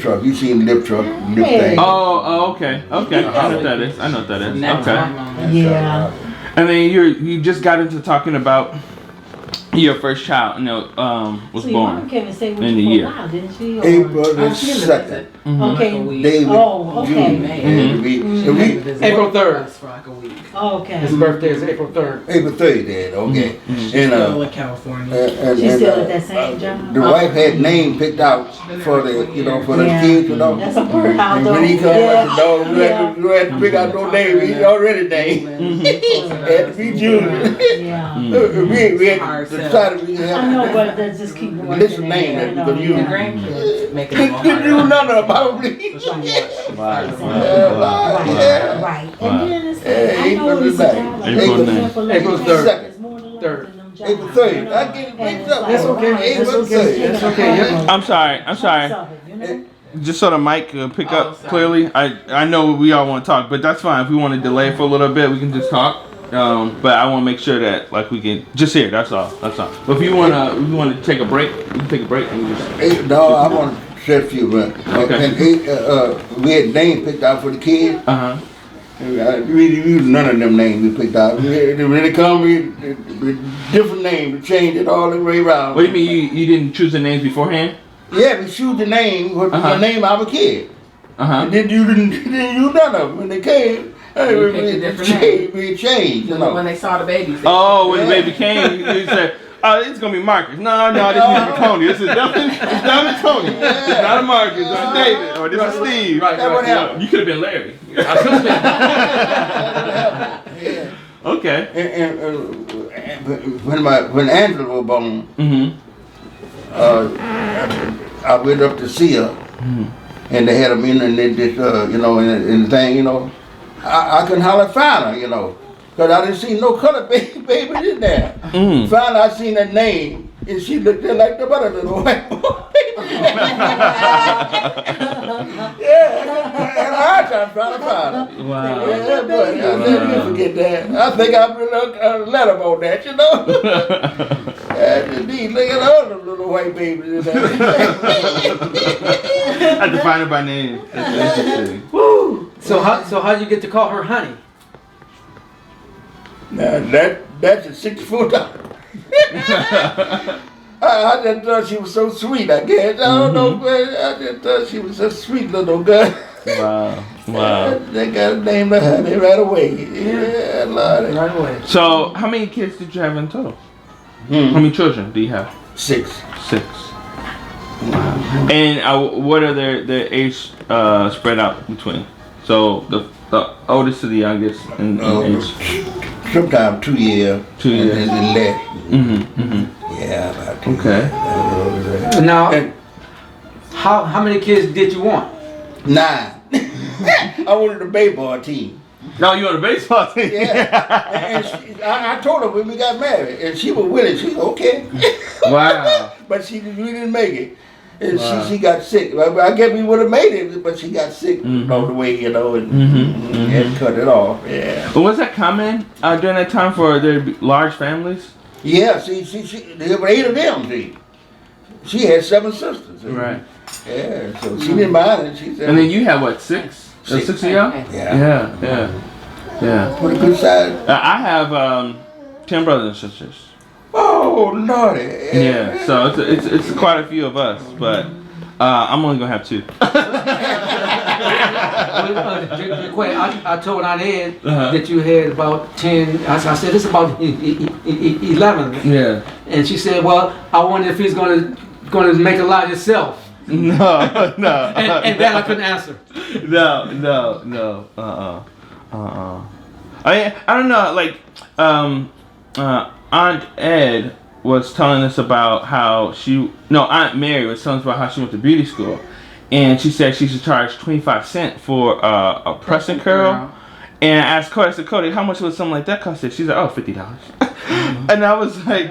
truck. You seen the lift truck, lift thing. Oh, okay. I know what that is. Okay. Yeah. And then you just got into talking about your first child, was so born your mom came and stayed with in the you for year. a while, didn't she? Or? April the 2nd. Okay. David. Oh, okay. April 3rd. Okay. His birthday is April 3rd. April 3rd then, okay. She's And still in California. She's still at that same job. the wife had name picked out for the, for the kids, That's a bird out And though. when he come, I said, no, you had to pick out no name. He's already named. Had to be Junior. Yeah. We had decided we I had know, but that just keep working. list of names that we could use. The grandkids make it more Didn't do none of them, probably. Right. And then it's I know April it's the a job. like April that. ninth. For April like 3rd. it's more than Third. them jobs, April 3rd. you know? I get it And mixed it's up. like, That's okay. wow, April that's 3rd. That's okay. Yep. I'm sorry. Chunks of it, you know? Just so the mic pick Oh, up sorry. clearly. I know we all want to talk, but that's fine. If we want to delay for a little bit, we can just talk. But I want to make sure that we can just hear. That's all. But if you wanna take a break, we can take a break and we just. No, I want to say a few. Okay. And we had names picked out for the kids. Uh-huh. We didn't use none of them names we picked out. They really come with different names to change it all the way around. What do you mean you didn't choose the names beforehand? Yeah, we choose the name, the name of our kid. Uh-huh. And then you didn't use none of them. When they came, You picked a different name. we changed, you know. When they saw the babies. When the baby came, you said, "Oh, it's gonna be Marcus." No, this is Tony. This is definitely Tony. It's not a Marcus. This is David, or this is Steve. That would happen. You could have been Larry. Okay. And when Angela was born, Mm-hmm. I went up to see her, and they had them in, and they just, in the thing, I couldn't hardly find her, because I didn't see no colored baby in there. Mm. Finally, I seen her name, and she looked just like the other little white boy. Yeah, I had a hard time trying to find her. Wow. Yeah, but I'll never forget that. I think I wrote a letter on that, And indeed, look at all the little white babies in there. I had to find her by name. That's interesting. Woo! So how'd you get to call her honey? Now that's a $64. I just thought she was so sweet, I guess. I don't know, but I just thought she was a sweet little girl. Wow. They got to name her honey right away. Yeah, Lord. Right away. So, how many kids did you have in total? Hmm. How many children do you have? 6. 6. Wow. And what are their age spread out between? So the oldest to the youngest in age? Sometimes 2 years. 2 years. And less. Mm-hmm. Mm-hmm. Yeah, about 2 Okay. years. Now, how many kids did you want? 9. I wanted a baseball team. No, you on the baseball team? Yeah. And I told her when we got married, and she was willing. She was okay. Wow. But we didn't make it. And she got sick. I guess we would have made it, but she got sick all the way, and had to cut it off. Yeah. But was that common during that time for there to be large families? Yeah, there were 8 of them, see. She had 7 sisters. See? Right. Yeah, so she didn't mind it. She said, And then you had what, 6? 6 of y'all? Yeah. Yeah. Put a good side. I have 10 brothers and sisters. Oh, Lordy. Yeah, so it's quite a few of us, but I'm only gonna have 2. I told Aunt Ed that you had about 10. I said it's about 11. Yeah. And she said, "Well, I wonder if he's gonna make a lot himself." No. And that I couldn't answer. No. I don't know. Like, Aunt Ed was telling us about how Aunt Mary was telling us about how she went to beauty school, and she said she should charge 25 cents for a press and curl. And I asked Cody, I said, Cody, how much would something like that cost? She's like, oh, $50. And I was like,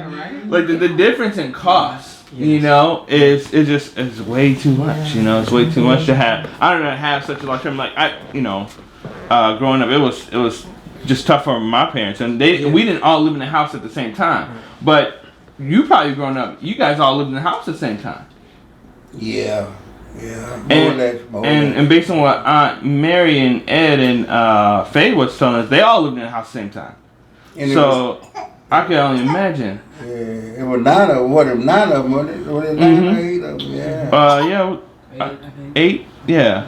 the difference in cost, is way too much. It's way too much to have. I don't know, have such a long term. Like growing up, it was just tough for my parents, and we didn't all live in the house at the same time. But you probably growing up, you guys all lived in the house at the same time. Yeah. Yeah, more or less, more or less. And based on what Aunt Mary and Ed and Faye was telling us, they all lived in the house at the same time. And So I can only imagine. yeah, it was 9 of them. What if 9 of them? Was it 9 or 8 of them? Yeah. Yeah, I think. 8. Yeah.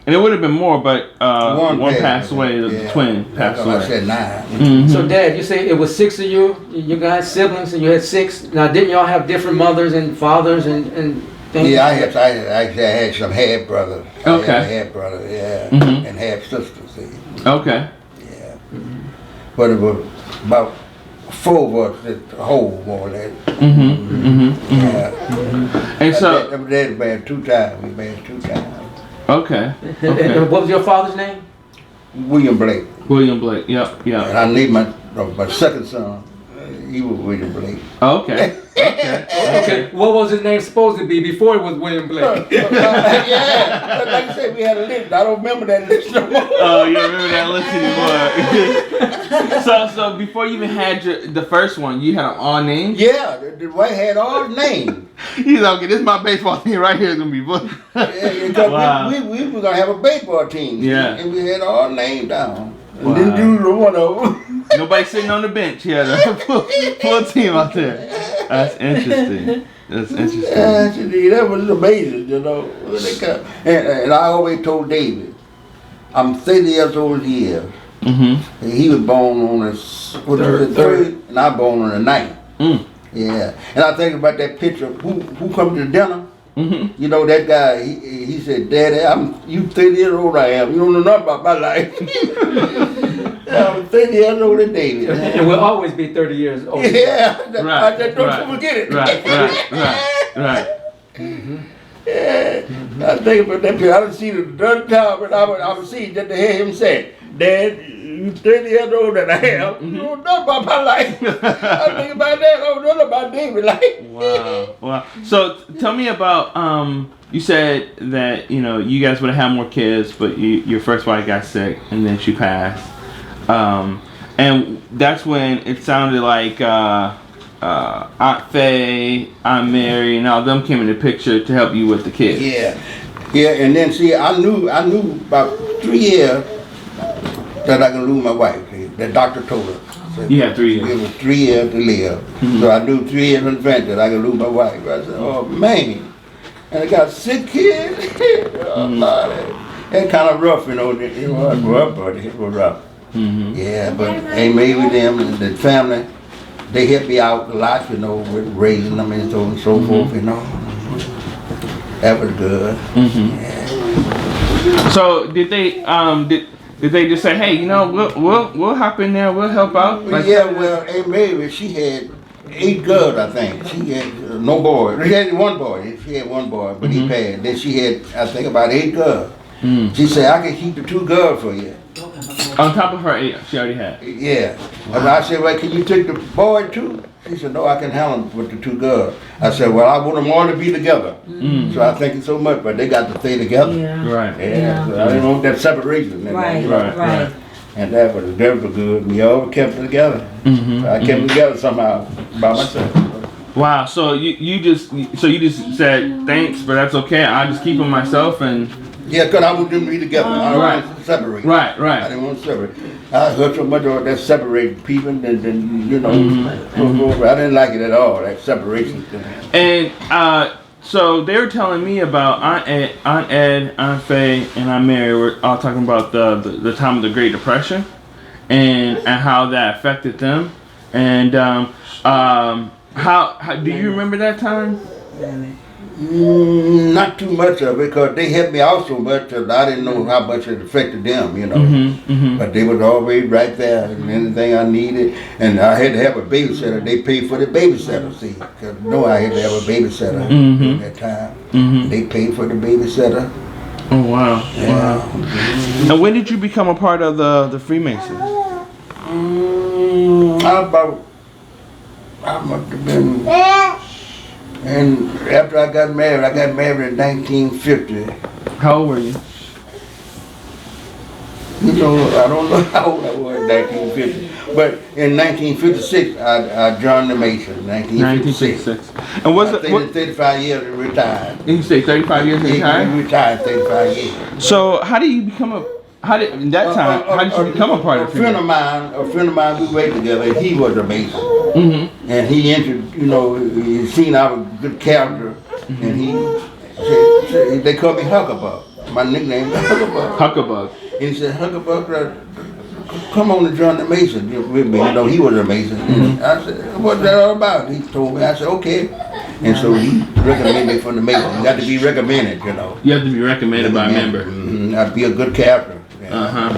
And it would have been more, but one passed away. The twin passed away. I said 9. Mhm. So, Dad, you say it was 6 of you guys, siblings, and you had 6. Now, didn't y'all have different mothers and fathers and things? Yeah, I had some half brothers. Okay. I had half brothers, yeah, Mhm. and half sisters. See, Okay. yeah. But it was about 4 of us at the whole, more or less. Yeah. And so, my dad married 2 times. We married 2 times. okay. And what was your father's name? William Blake, William Blake. Yep. and I named my second son. He was William Blake. Okay. Okay, what was his name supposed to be before it was William Blake? Yeah, but like I said, we had a list. I don't remember that list no more. Oh, you don't remember that list anymore. so before you even had the first one, you had them all named? Yeah, the white had all the names. He's like, okay, this is my baseball team right here. It's going to be booked. Yeah, because Wow. we were gonna have a baseball team. Yeah. And we had all names down. And Wow. didn't do one of them. Nobody sitting on the bench. He had a full team out there. That's interesting. That's interesting. Yeah, that was amazing, you know. And I always told David, I'm 30 years old he is. Mm-hmm. And he was born on the third, and I born on the 9th. Mm. Yeah. And I think about that picture of who come to dinner. Mm-hmm. You know, that guy, he said, Daddy, you 30 years old I am. You don't know nothing about my life. I'm 30 years old than David. And we'll always be 30 years old. Yeah, Right, don't forget it. Right. Yeah. I think about that picture. I done seen it another time, but I would see just to hear him say, Dad, you 30 years old than I am. You don't know about my life. I think about that. I don't know about David's life. Wow. So tell me about, you said that, you guys would have had more kids, but your first wife got sick and then she passed. And that's when it sounded like Aunt Faye, Aunt Mary, and all them came in the picture to help you with the kids. Yeah, and then see, I knew about 3 years that I can lose my wife. The doctor told us. So You had 3 years. it was 3 years to live. Mhm. So I knew 3 years in advance that I could lose my wife. I said, oh man. And I got 6 kids. Oh, Lord. That's kind of rough, It was rough, but it was rough. Mm-hmm. Yeah, but I made with them and the family. They helped me out a lot, with raising them and so on and so forth, That was good. Mm-hmm. So did they did they just say, hey, we'll hop in there, we'll help out? Well, Aunt Mary, she had 8 girls, I think. She had no boy. She had 1 boy. She had 1 boy, but he passed. Then she had, I think, about 8 girls. She said, I can keep the 2 girls for you. On top of her 8, she already had. Yeah. And I said, well, can you take the boy too? She said, no, I can handle them with the 2 girls. I said, well, I want them all to be together. So I thank you so much, but they got to stay together. Yeah. Right. Yeah. So I didn't want that separation. Right. And that was good. We all kept it together. Mm-hmm. I kept it together somehow by myself. Wow. So you just said thanks, but that's okay. I just keep them myself and. Yeah, because I want them to be together. I don't want to separate. Right. I didn't want to separate. I heard so much of that separating people, and I didn't like it at all, that separation thing. And so they were telling me about Aunt Ed, Aunt Faye, and Aunt Mary were all talking about the time of the Great Depression and how that affected them. And how do you remember that time? Not too much of it, because they helped me out so much that I didn't know how much it affected them, But they was always right there, and anything I needed. And I had to have a babysitter. They paid for the babysitter, see. Because I had to have a babysitter at that time. They paid for the babysitter. Oh, wow. Yeah. Wow. And when did you become a part of the Freemasons? I must have been. And after I got married in 1950. How old were you? You know, I don't know how old I was in 1950. But in 1956, I joined the Mason. 1956. 1966. And was I it? stayed 35 years and retired. You say 35 years in He time. retired 35 years. So how do you become a? How did in that time? How did you become a part of A friend of mine, we worked together. And he was a Mason, and he entered. You know, he seen our good character, and he said, they called me Huckabug. My nickname was Huckabug. Huckabug. And he said, Huckabug, come on and join the Mason with me. You know, he was a Mason. And I said, what's that all about? He told me. I said, okay. And so he recommended me from the Mason. You got to be recommended, you know. You have to be recommended by a member. Got to be a good character. Yeah.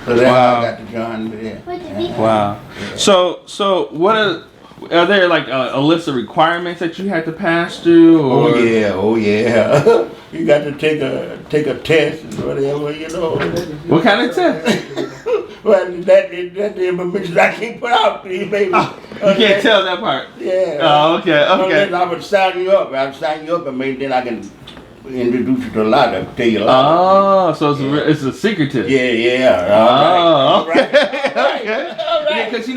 So that's how I got to join. Yeah. Wow. So what are there like a list of requirements that you had to pass through? Or? Oh yeah. You got to take a test and whatever, you know. What kind of test? Well, that information I can't put out to you, baby. You can't tell that part. Yeah. Oh, okay. Unless I would sign you up. I'll sign you up and maybe then I can introduce you to a lot of, tell you a lot. Oh, so it's a secretive. Yeah. Oh, okay. Okay. Okay. Yeah, because you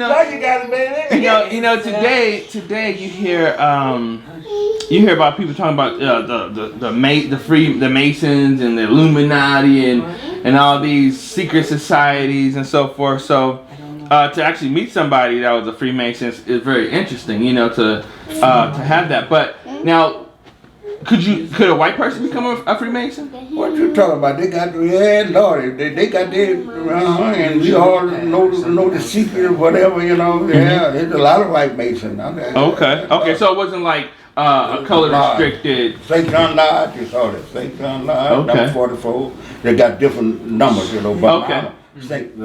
know today you hear about people talking about the Masons and the Illuminati and all these secret societies and so forth. So to actually meet somebody that was a Freemason is very interesting. You know, to have that. But now, could a white person become a Freemason? What you talking about? They got Lord, they got their and we all know the secret of whatever, you know. Yeah, there's a lot of white Masons out there. Okay. So it wasn't like a color restricted. St. John Lodge, you saw that. St. John Lodge, Okay. number 44. They got different numbers, you know. But Okay. St.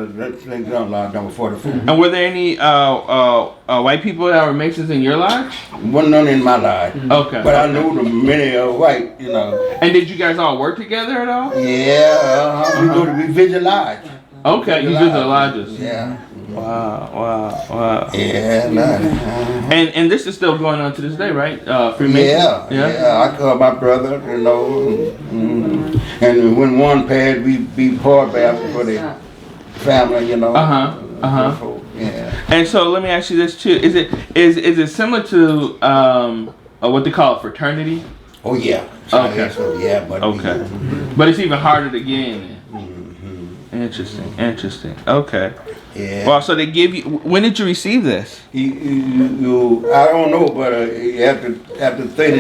John Lodge, number 44. And were there any white people that were Masons in your lodge? Wasn't none in my lodge. Okay. But I knew the many white, you know. And did you guys all work together at all? Yeah, we visit lodge. Okay, you visit lodges. Yeah. Wow. Yeah, And this is still going on to this day, right? Freemason? Yeah. I call my brother, you know, and when one passed, we be part after for the family, you know. Yeah. And so let me ask you this too: is it similar to what they call a fraternity? Oh yeah. Okay. So, yeah, but okay. But it's even harder to get in. Interesting. Okay. Yeah. Well, so they give you. When did you receive this? You I don't know, but after 30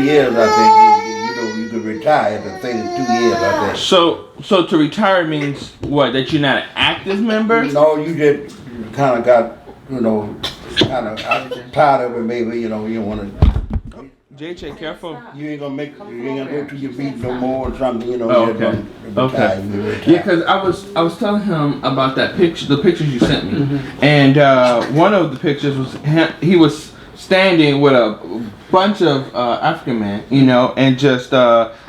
years, I think you could retire after 32 years, I think. So to retire means what? That you're not an active member? No, you just kind of got, you know, kind of tired of it. Maybe you know you don't want to. JJ, careful. You ain't gonna go to your feet no more or something. You know. Oh, okay. Okay. Yeah, because I was telling him about that picture, the pictures you sent me, and one of the pictures was he was standing with a bunch of African men, you know, and just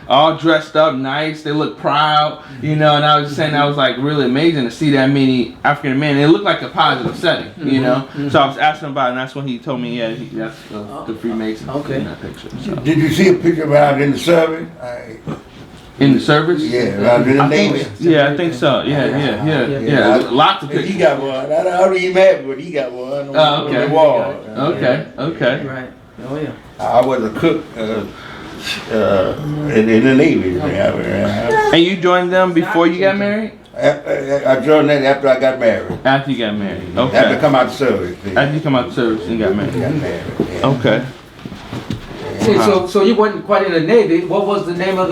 all dressed up nice. They look proud, you know. And I was saying that was like really amazing to see that many African men. It looked like a positive setting, you know. So I was asking about it, and that's when he told me, that's the Freemasons in that picture. So. Did you see a picture of I was in the service? In the service? Yeah, I was in the Navy. Yeah, I think so. Yeah. Lots of pictures. He got one. I don't even have, but he got one on the wall. Okay. Right. Oh yeah. I was a cook in the Navy. And you joined them before you got married? I joined that after I got married. After you got married. Okay. After I come out of service. After you come out of service and got married. Yeah. Okay. See, so you weren't quite in the Navy. What was the name of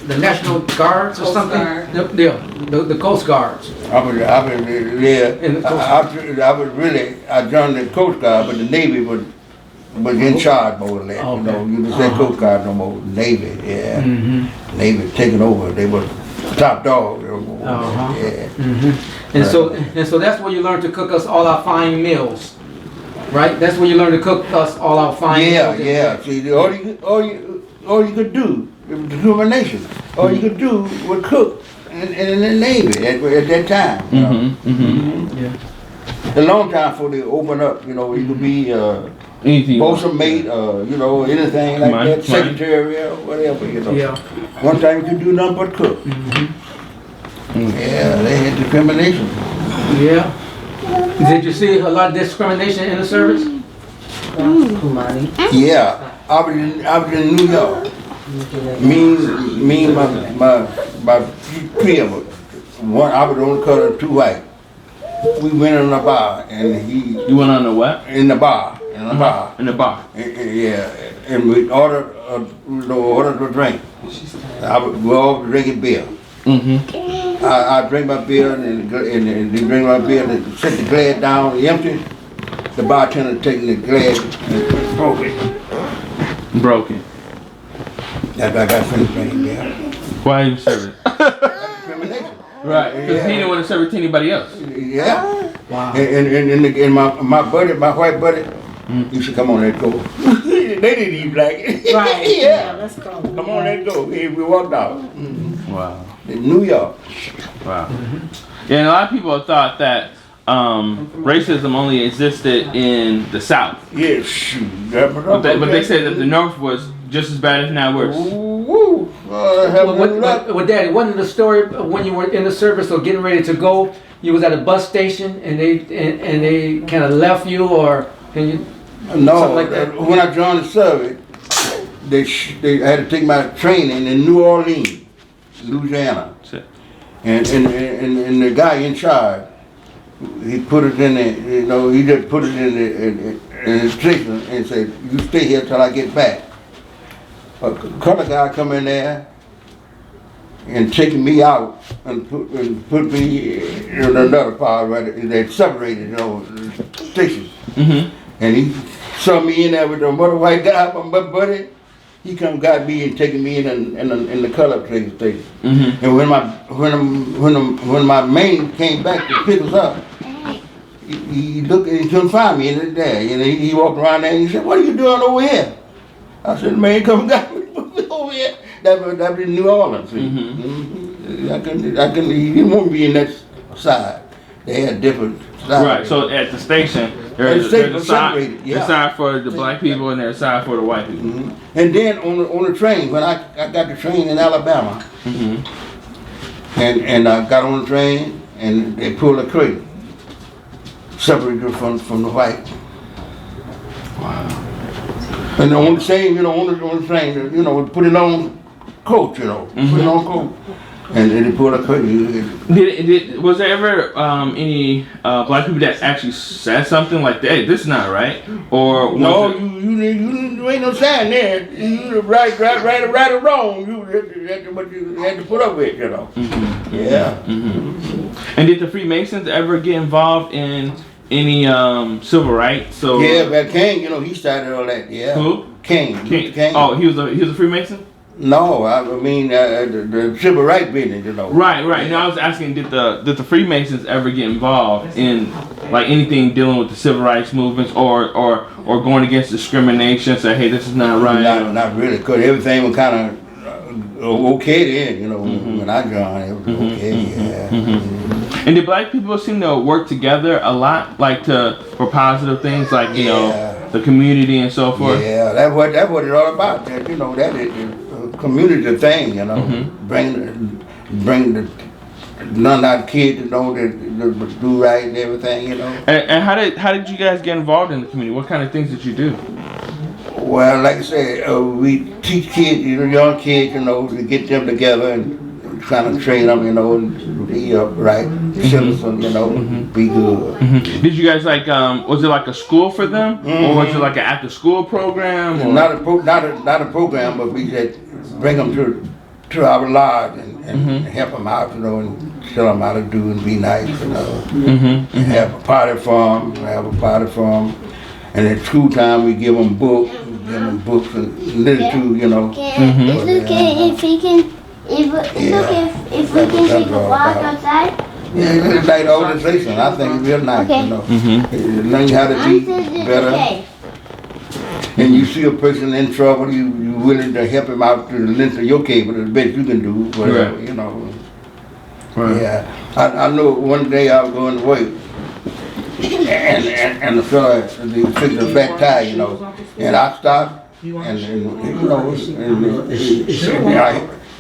the National Guards or Coast something? Guard. The Coast Guards. I was I joined the Coast Guard, but the Navy was in charge more or less. Okay. You know, you can say Coast Guard no more. Navy, yeah. Navy taking over. They were top dog. Yeah. And so that's where you learned to cook us all our fine meals, right? That's when you learned to cook us all our fine meals. Yeah. See, all you could do, determination. All you could do was cook in the Navy at that time. You know? Yeah. A long time before they open up, you know, you could be Anything. bosun mate, you know, anything like that, secretary or whatever, you know. Yeah. One time you could do nothing but cook. Yeah, they had discrimination. Yeah. Did you see a lot of discrimination in the service? Kumani. Yeah, I was in New York. Me and my three of us. One, I was the only color, two white. We went in the bar, and You went on the what? in the bar. In the bar. In the bar. Yeah, and we ordered a drink. We all drinking beer. Mm-hmm. I drink my beer and they drink my beer and set the glass down, empty. The bartender taking the glass and broke it. Broken. That's why I got finished drinking beer. Why you serve it? That's discrimination. Right, because he didn't want to serve it to anybody else. Yeah. Wow. And my buddy, my white buddy, used to come on that go. They didn't even like it. Right. Yeah. Let's go. Come on, let's go. We walked out. Wow. In New York. Wow. Yeah, and a lot of people thought that racism only existed in the South. Yeah, shoot. But they said that the North was just as bad, if not worse. Woo. Well, Daddy, wasn't the story when you were in the service or getting ready to go, you was at a bus station and they kind of left you, or can you? No, something like that? when I joined the service, they had to take my training in New Orleans, Louisiana. That's it. And the guy in charge, he put it in the, he just put it in the station and said, you stay here till I get back. A color guy come in there and taking me out and put me in another part where they separated, the stations. Mm-hmm. And he saw me in there with another white guy, my buddy. He come got me and taking me in the color trading station. Mm-hmm. And when my man came back to pick us up, he looked and he couldn't find me in there. And he walked around there and he said, "What are you doing over here?" I said, "Man, come got me over here." That was in New Orleans. Mm-hmm. He didn't want me in that side. They had different sides. Right, so at the station, there's a side for the black people and there's a side for the white people. Mm-hmm. And then on the train, when I got the train in Alabama, Mm-hmm. and I got on the train and they pulled a curtain, separated from the white. Wow. And on the same, on the train, put it on coat, put it on coat. And they pulled a curtain. Was there ever any black people that actually said something like, "Hey, this is not right"? Or no, you ain't no sign there. You right or wrong. You had to put up with, Mm-hmm. Yeah. Mm-hmm. And did the Freemasons ever get involved in any civil rights? So yeah, but King, he started all that. Yeah. Who? King. Oh, he was a Freemason. No, I mean the civil rights business, Right. Now I was asking, did the Freemasons ever get involved in like anything dealing with the civil rights movements or going against discrimination? Say, hey, this is not right. Not really, because everything was kind of okay then. When I joined, it was okay. Yeah. Mm-hmm. And did black people seem to work together a lot, like for positive things, like the community and so forth? Yeah, that's what it's all about. That that is community thing, bring the none of the kids to know that do right and everything, And how did you guys get involved in the community? What kind of things did you do? Well, like I said, we teach kids, young kids, to get them together and kind of train them, and be upright, citizen, be good. Mm-hmm. Did you guys was it like a school for them, or was it like an after school program? Or? Not a program, but we just bring them to our lodge and help them out, and tell them how to do and be nice, And have a party for them, and at school time we give them books, and listen to, It's okay if we can take a walk outside. Yeah, it's like the organization. I think it's real nice, Learn how to be better. And you see a person in trouble, you willing to help him out to the length of your cable, the best you can do, whatever, Right. Yeah. I know one day I was going to work, and the fella, he fixed a flat tire, and I stopped, and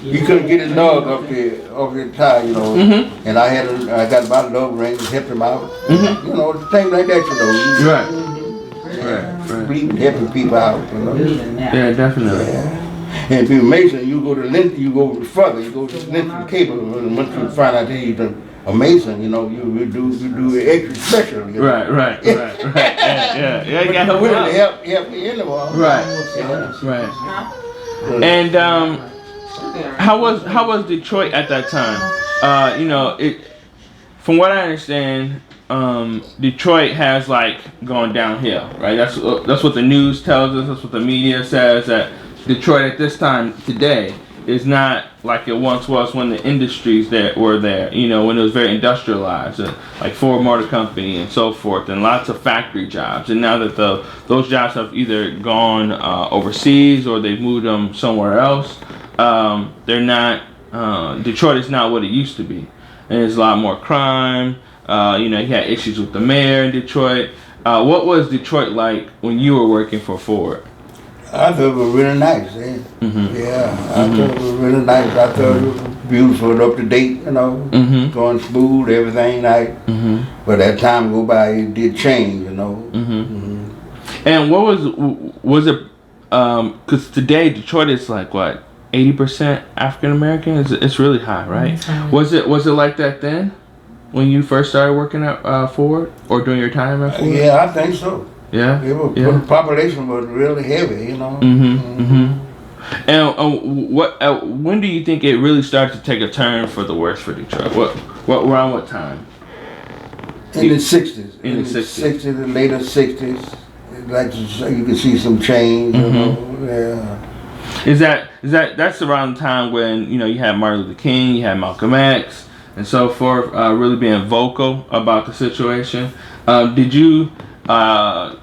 You couldn't get his dog up there, off the tire, you know. Mm-hmm. And I got my love ring and helped him out. Mm-hmm. You know, things like that, you know. Right. Helping people out, you know. Yeah, definitely. Yeah. And if you're Mason, you go to Lincoln, you go further, you go to Lincoln Cable, and once you find out that you're a Mason, you know, you do it extra special. You know? Right. Yeah. You gotta help Really out. help you anymore. Right. And how was Detroit at that time? You know, from what I understand, Detroit has like gone downhill, right? That's what the news tells us. That's what the media says, that Detroit at this time today is not like it once was when the industries that were there. You know, when it was very industrialized, like Ford Motor Company and so forth, and lots of factory jobs. And now that those jobs have either gone overseas or they've moved them somewhere else, they're not. Detroit is not what it used to be, and there's a lot more crime. You know, you had issues with the mayor in Detroit. What was Detroit like when you were working for Ford? I thought it was really nice, eh? Mm-hmm. Yeah, I thought it was really nice. I thought it was beautiful and up to date, you know, Mm-hmm. going smooth, everything nice. Mm-hmm. But as time go by, it did change, you know. Mm-hmm. And what was it? Because today Detroit is like what, 80% African American? It's really high, right? Mm-hmm. Was it like that then, when you first started working at Ford, or during your time at Ford? Yeah, I think so. Yeah. The population was really heavy, you know. And when do you think it really started to take a turn for the worse for Detroit? Around what time? In the 60s. In the 60s. The later 60s. Like you can see some change, you know. Yeah. That's around the time when, you know, you had Martin Luther King, you had Malcolm X, and so forth, really being vocal about the situation. Did you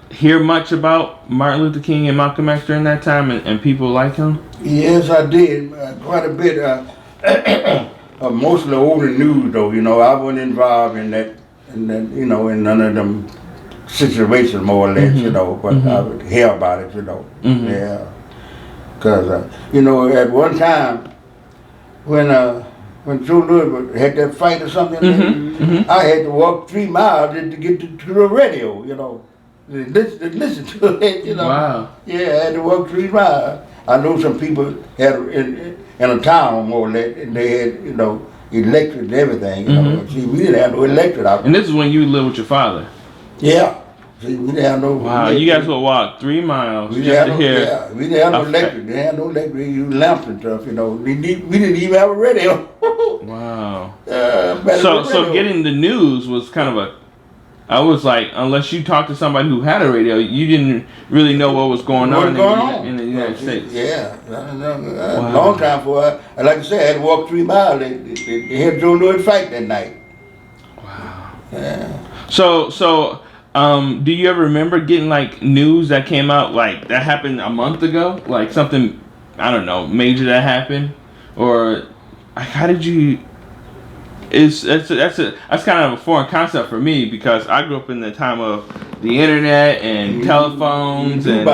hear much about Martin Luther King and Malcolm X during that time, and people like him? Yes, I did. Quite a bit. Mostly over the news, though. You know, I wasn't involved in that, you know, in none of them situations, more or less, you know. But I would hear about it, you know. Yeah. Because, you know, at one time, when Joe Louis had that fight or something, I had to walk 3 miles to get to the radio, you know, to listen to it, you know. Wow. Yeah, I had to walk 3 miles. I know some people had in a town, more or less, and they had, you know, electric and everything, you know. See, we didn't have no electric out there. And this is when you lived with your father? Yeah. See, we didn't have no. Wow, you guys would walk 3 miles We just didn't to have hear. yeah, we didn't have no electric. We didn't have no electric. We used lamps and stuff, you know. We didn't even have a radio. Wow. So Getting the news was kind of I was like, unless you talked to somebody who had a radio, you didn't really know what was going on in the United States. Yeah, a long time for like I said, I had to walk 3 miles. They had Joe Louis fight that night. Wow. Yeah. So, do you ever remember getting like news that came out like that happened a month ago, like something, I don't know, major that happened, or like, how did you? That's kind of a foreign concept for me, because I grew up in the time of the internet and telephones and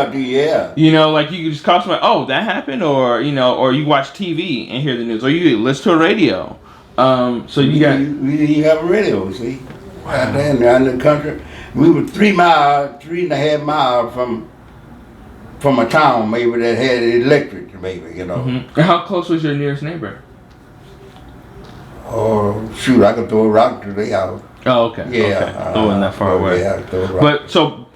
you know, like you could just call somebody, oh, that happened, or you know, or you watch TV and hear the news, or you listen to a radio. So we didn't have a radio, see. Wow. Down in the country, we were 3.5 miles from a town maybe that had electric, maybe, you know. And how close was your nearest neighbor? Oh shoot, I could throw a rock to the house. Oh, okay. Yeah. Okay. Wasn't that far away. Yeah, I could throw a rock. But so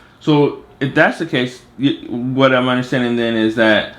if that's the case, what I'm understanding then is that